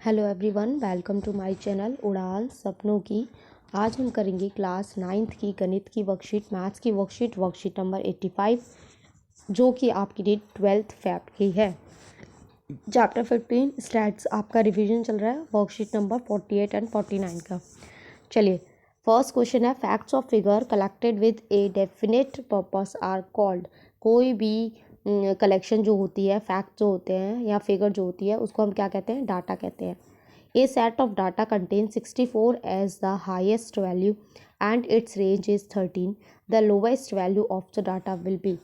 Hello everyone, welcome to my channel Udaan Sapnon की। आज हम करेंगे क्लास 9th की गणित की वर्कशीट, मैथ्स की वर्कशीट नंबर 85, जो कि आपकी डेट 12 फेब की है। चैप्टर 15 स्टैट्स आपका रिवीजन चल रहा है, वर्कशीट नंबर 48 एंड 49 का। चलिए, फर्स्ट क्वेश्चन है, facts of figure collected with a definite purpose are called. कोई भी कलेक्शन जो होती है, फैक्ट जो होते हैं या फिगर जो होती है, उसको हम क्या कहते हैं? डाटा कहते हैं। A set of data contain 64 as the highest value and its range is 13। The lowest value of the data will be.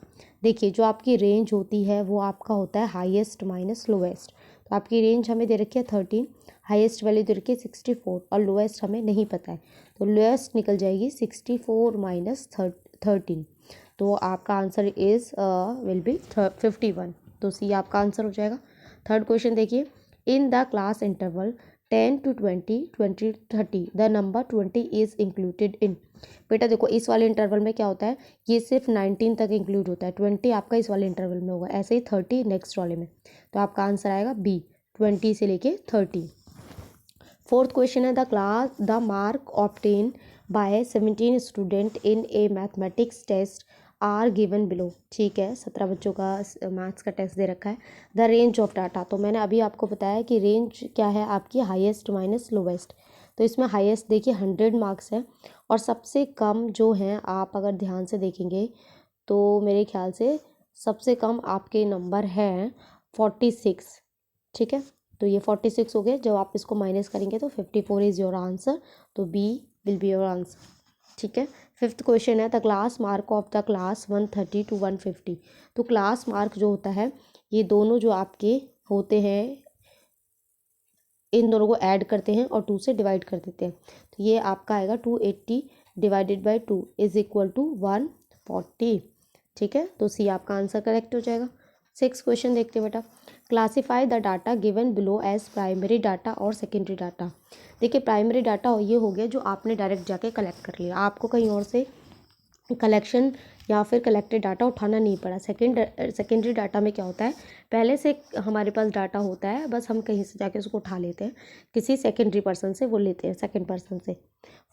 देखिए, जो आपकी रेंज होती है वो आपका होता है हाईएस्ट माइनस लोवेस्ट। तो आपकी रेंज हमें दे रखी है 13, हाईएस्ट वैल्यू दे रखी है 64 और लोवेस्ट हमें नहीं पता है, तो लोएस्ट निकल जाएगी 64 माइनस 13। तो आपका आंसर इज विल बी 51। तो सी आपका आंसर हो जाएगा। थर्ड क्वेश्चन देखिए, in the class interval 10 to 20, 20 to 30 the number 20 is included in. बेटा देखो, इस वाले इंटरवल में क्या होता है, ये सिर्फ 19 तक इंक्लूड होता है, 20 आपका इस वाले इंटरवल में होगा, ऐसे ही 30 नेक्स्ट वाले में। तो आपका आंसर आएगा बी, 20 से लेके 30। फोर्थ क्वेश्चन है, the mark obtain by 17 student in a mathematics test are given below. ठीक है, 17 बच्चों का मैथ्स का टेस्ट दे रखा है। द रेंज ऑफ डाटा, तो मैंने अभी आपको बताया कि रेंज क्या है आपकी, हाईएस्ट माइनस लोवेस्ट। तो इसमें हाईएस्ट देखिए 100 मार्क्स है, और सबसे कम जो हैं, आप अगर ध्यान से देखेंगे तो मेरे ख्याल से सबसे कम आपके नंबर हैं 46। ठीक है, तो ये 46 हो गए। जब आप इसको माइनस करेंगे तो 54 इज़ योर आंसर, तो b will be your answer. ठीक है, फिफ्थ क्वेश्चन है, the class mark of the class 130 to 150। तो क्लास मार्क जो होता है, ये दोनों जो आपके होते हैं, इन दोनों को ऐड करते हैं और 2 से डिवाइड कर देते हैं। तो ये आपका आएगा 280 divided by 2 is equal to 140। ठीक है, तो सी आपका आंसर करेक्ट हो जाएगा। सिक्स क्वेश्चन देखते हैं बेटा, classify the data given below as primary data और सेकेंडरी डाटा। देखिए, प्राइमरी डाटा ये हो गया जो आपने डायरेक्ट जाके कलेक्ट कर लिया, आपको कहीं और से कलेक्शन या फिर कलेक्टेड डाटा उठाना नहीं पड़ा। सेकेंडरी डाटा में क्या होता है, पहले से हमारे पास डाटा होता है, बस हम कहीं से जाके उसको उठा लेते हैं, किसी सेकेंडरी पर्सन से वो लेते हैं, सेकेंड पर्सन से।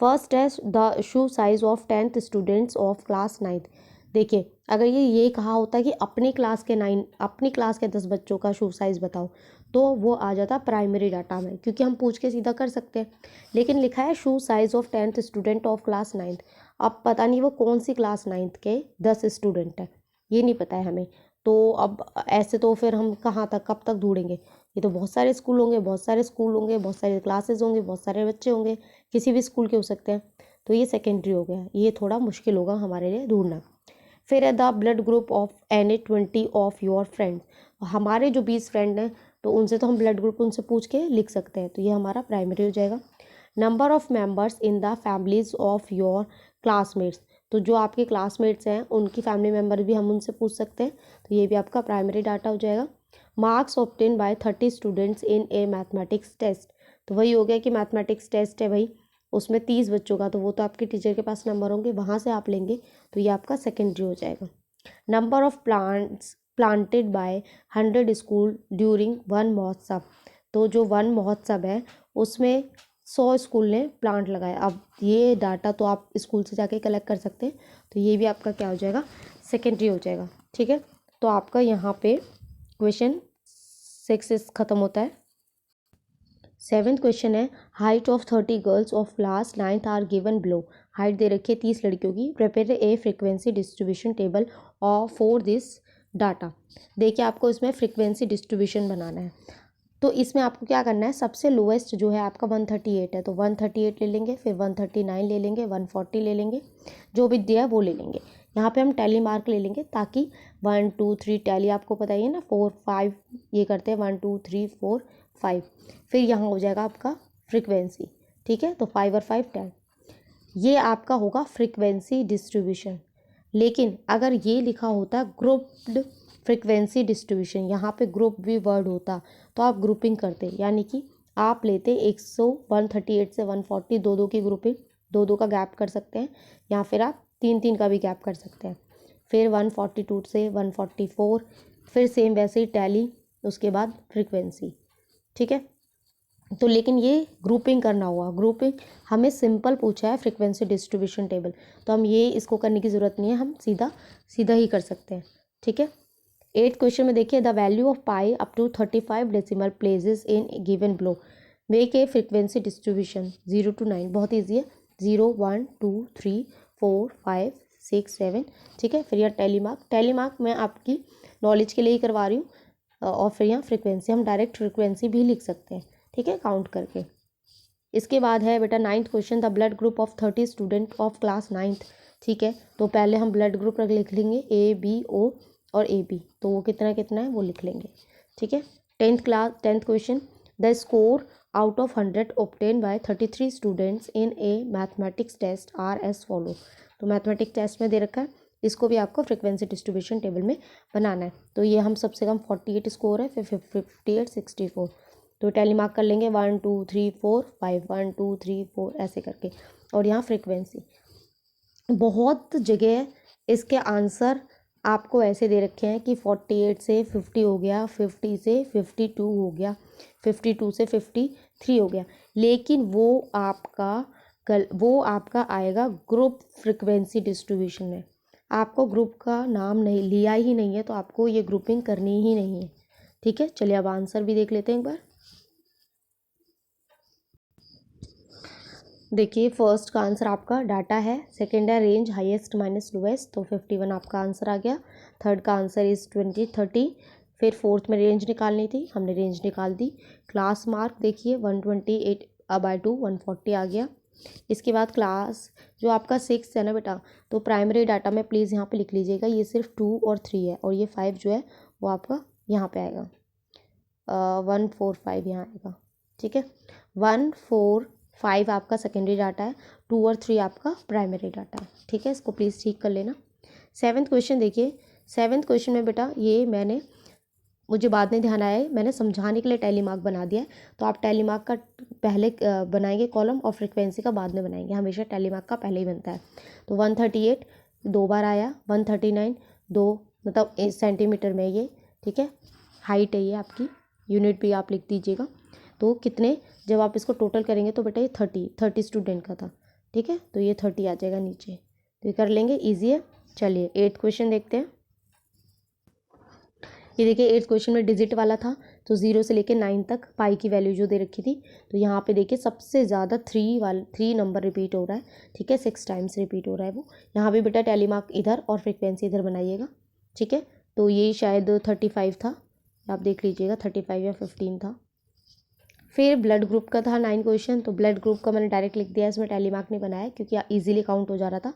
फर्स्ट है the shoe size of 10th students of class 9th। देखिए, अगर ये कहा होता है कि अपनी क्लास के 10 बच्चों का शू साइज़ बताओ, तो वो आ जाता प्राइमरी डाटा में, क्योंकि हम पूछ के सीधा कर सकते हैं। लेकिन लिखा है shoe size of 10th student of class 9th। अब पता नहीं वो कौन सी क्लास 9th के 10 स्टूडेंट है, ये नहीं पता है हमें। तो अब ऐसे तो फिर हम कहाँ तक, कब तक ढूंढेंगे? ये तो बहुत सारे स्कूल होंगे, बहुत सारे क्लासेस होंगे, बहुत सारे बच्चे होंगे, किसी भी स्कूल के हो सकते हैं। तो ये सेकेंडरी हो गया, ये थोड़ा मुश्किल होगा हमारे लिए ढूंढना। फिर है the blood group of any 20 of your friends. हमारे जो 20 फ्रेंड हैं, तो उनसे तो हम ब्लड ग्रुप उनसे पूछ के लिख सकते हैं, तो ये हमारा प्राइमरी हो जाएगा। Number of members in the families of your classmates. तो जो आपके क्लासमेट्स हैं उनकी फैमिली मेम्बर भी हम उनसे पूछ सकते हैं, तो ये भी आपका प्राइमरी डाटा हो जाएगा। Marks obtain by 30 students in a mathematics test. तो वही हो गया कि मैथमेटिक्स टेस्ट है भाई, उसमें 30 बच्चों का, तो वो तो आपके टीचर के पास नंबर होंगे, वहाँ से आप लेंगे, तो ये आपका सेकेंडरी हो जाएगा। Number of plants planted by 100 school during one महोत्सव। तो जो वन महोत्सव है उसमें 100 स्कूल ने प्लांट लगाया। अब ये डाटा तो आप स्कूल से जाके कलेक्ट कर सकते हैं, तो ये भी आपका क्या हो जाएगा, सेकेंडरी हो जाएगा। ठीक है, तो आपका यहाँ पे क्वेश्चन 6 खत्म होता है। सेवेंथ क्वेश्चन है, height of 30 girls of class 9th are given below. Height दे रखी है 30 लड़कियों की। Prepare a frequency distribution table of for this data. देखिए, आपको इसमें फ्रीक्वेंसी डिस्ट्रीब्यूशन बनाना है, तो इसमें आपको क्या करना है, सबसे लोएस्ट जो है आपका 138 है, तो 138 ले लेंगे, फिर 139 ले लेंगे, 140 ले लेंगे, जो भी दिया है वो ले लेंगे। यहाँ पे हम टैली मार्क ले लेंगे, ताकि 1 2 3 टैली आपको पता ही है ना, 4 5 ये करते हैं, 1 2 3 4 5। फिर यहाँ हो जाएगा आपका फ्रीक्वेंसी। ठीक है, तो 5 और 5 10, ये आपका होगा फ्रीक्वेंसी डिस्ट्रीब्यूशन। लेकिन अगर ये लिखा होता ग्रुप्ड फ्रीक्वेंसी डिस्ट्रीब्यूशन, यहाँ पे ग्रुप भी वर्ड होता, तो आप ग्रुपिंग करते, यानी कि आप लेते 138 से 140, दो दो की ग्रुपिंग, दो दो का गैप कर सकते हैं, या फिर आप 3 3 का भी गैप कर सकते हैं। फिर 142 से 144, फिर सेम वैसे ही टैली, उसके बाद फ्रीक्वेंसी। ठीक है, तो लेकिन ये ग्रुपिंग करना होगा। ग्रुपिंग हमें सिंपल पूछा है फ्रीक्वेंसी डिस्ट्रीब्यूशन टेबल, तो हम ये इसको करने की ज़रूरत नहीं है, हम सीधा सीधा ही कर सकते हैं। ठीक है। 8th क्वेश्चन में देखिए, the value of pi up to 35 decimal places in given below, make a frequency distribution 0 to 9। बहुत ईजी है, 0 1 2 3 4 5 6 7। ठीक है। फिर यहाँ टेलीमार्क मैं आपकी नॉलेज के लिए ही करवा रही हूँ, और फिर यहाँ फ्रीक्वेंसी हम डायरेक्ट फ्रीक्वेंसी भी लिख सकते हैं। ठीक है, काउंट करके। इसके बाद है बेटा 9th question, the blood group of 30 student of class 9th। ठीक है, तो पहले हम ब्लड ग्रुप लिख लेंगे ABO और AB, तो वो कितना कितना है वो लिख लेंगे। ठीक है। 10th question, the score out of 100 obtain by 33 students in a mathematics test are as follow. तो मैथमेटिक्स टेस्ट में दे रखा है, इसको भी आपको फ्रीक्वेंसी डिस्ट्रीब्यूशन टेबल में बनाना है। तो ये हम सबसे कम 48 स्कोर है, फिर 58 64, तो टैली मार्क कर लेंगे 1 2 3 4 5 1 2 3 4 ऐसे करके। और यहाँ फ्रीक्वेंसी बहुत जगह इसके आंसर आपको ऐसे दे रखे हैं कि 48 से 50 हो गया, 50 से 52 हो गया, 52 से 53 हो गया, लेकिन वो आपका आएगा ग्रुप फ्रीक्वेंसी डिस्ट्रीब्यूशन में। आपको ग्रुप का नाम नहीं लिया ही नहीं है, तो आपको ये ग्रुपिंग करनी ही नहीं है। ठीक है, चलिए अब आंसर भी देख लेते हैं एक बार। देखिए, फर्स्ट का आंसर आपका डाटा है, सेकंड है रेंज हाईएस्ट माइनस लोएस्ट, तो 51 आपका आंसर आ गया। थर्ड का आंसर इज 20 30। फिर फोर्थ में रेंज निकालनी थी, हमने रेंज निकाल दी। क्लास मार्क देखिए 128/2 140 आ गया। इसके बाद क्लास जो आपका 6 है ना बेटा, तो प्राइमरी डाटा में प्लीज़ यहाँ पे लिख लीजिएगा, ये सिर्फ 2 और 3 है, और ये 5 जो है वो आपका यहाँ पे आएगा 145 यहाँ आएगा। ठीक है, 145 आपका सेकेंडरी डाटा है, 2 और 3 आपका प्राइमरी डाटा है। ठीक है, इसको प्लीज़ ठीक कर लेना। 7th क्वेश्चन देखिए, 7th क्वेश्चन में बेटा ये मुझे बाद में ध्यान आया है, मैंने समझाने के लिए टैली मार्क बना दिया है, तो आप टैली मार्क का पहले बनाएंगे कॉलम, और फ्रीक्वेंसी का बाद में बनाएंगे, हमेशा टैली मार्क का पहले ही बनता है। तो 138 2 बार आया, 139 2 मतलब सेंटीमीटर में ये। ठीक है, हाइट है ये आपकी, यूनिट भी आप लिख दीजिएगा। तो कितने, जब आप इसको टोटल करेंगे तो बेटा ये 30 स्टूडेंट का था। ठीक है, तो ये 30 आ जाएगा नीचे, तो ये कर लेंगे, ईजी है। चलिए 8th क्वेश्चन देखते हैं। ये देखिए 8th क्वेश्चन में डिजिट वाला था, तो 0 से लेकर 9 तक पाई की वैल्यू जो दे रखी थी, तो यहाँ पे देखिए सबसे ज़्यादा 3 नंबर रिपीट हो रहा है। ठीक है, 6 टाइम्स रिपीट हो रहा है वो। यहाँ भी बेटा टैली मार्क इधर और फ्रिक्वेंसी इधर बनाइएगा। ठीक है, तो ये शायद 35 था, आप देख लीजिएगा 35 या 15 था। फिर ब्लड ग्रुप का था 9 क्वेश्चन, तो ब्लड ग्रुप का मैंने डायरेक्ट लिख दिया, इसमें टैली मार्क नहीं बनाया क्योंकि ईजिली काउंट हो जा रहा था।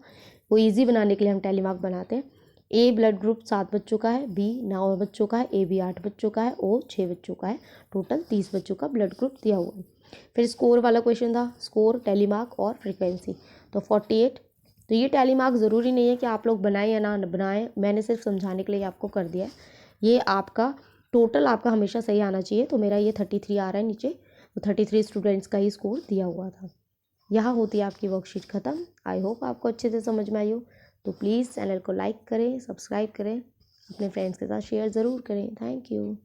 वो ईजी बनाने के लिए हम टैली मार्क बनाते हैं। ए ब्लड ग्रुप 7 बच्चों का है, बी 9 बच्चों का है, AB 8 बच्चों का है, O 6 बच्चों का है, टोटल 30 बच्चों का ब्लड ग्रुप दिया हुआ है। फिर स्कोर वाला क्वेश्चन था, स्कोर टैली मार्क और फ्रिक्वेंसी, तो 48। तो ये टैली मार्क ज़रूरी नहीं है कि आप लोग बनाएं या ना बनाएं, मैंने सिर्फ समझाने के लिए आपको कर दिया है। ये आपका टोटल आपका हमेशा सही आना चाहिए, तो मेरा ये 33 आ रहा है नीचे, तो 33 स्टूडेंट्स का ही स्कोर दिया हुआ था। यहाँ होती है आपकी वर्कशीट ख़त्म। आई होप आपको अच्छे से समझ में आई हो, तो प्लीज़ चैनल को लाइक करें, सब्सक्राइब करें, अपने फ्रेंड्स के साथ शेयर ज़रूर करें। Thank you.